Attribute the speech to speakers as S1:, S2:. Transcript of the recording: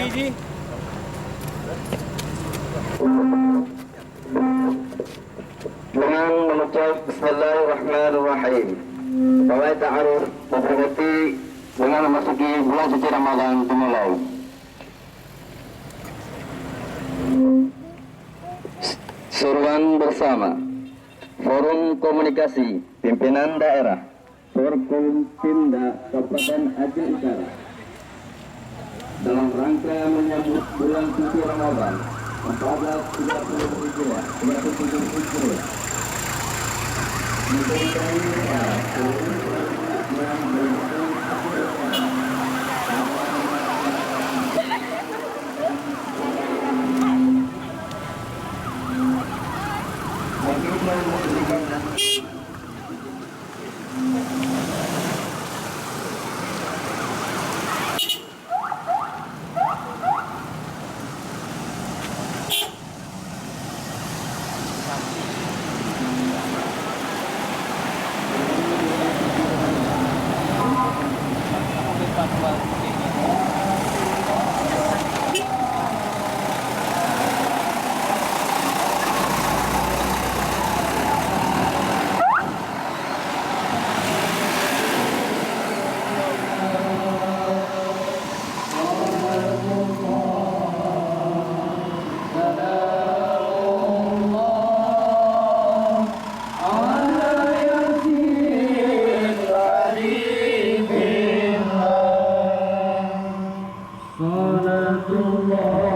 S1: biji.
S2: Dengan mengucap Bismillahirrahmanirrahim, Pawai Ta'aruf memperingati dengan memasuki bulan suci Ramadan dimulai. Seruan bersama Forum Komunikasi Pimpinan Daerah Forkompimda Kabupaten Aceh Utara dalam rangka menyambut bulan suci Ramadan 1430 Hijriah 1470 Hijriah memberikan Salatullah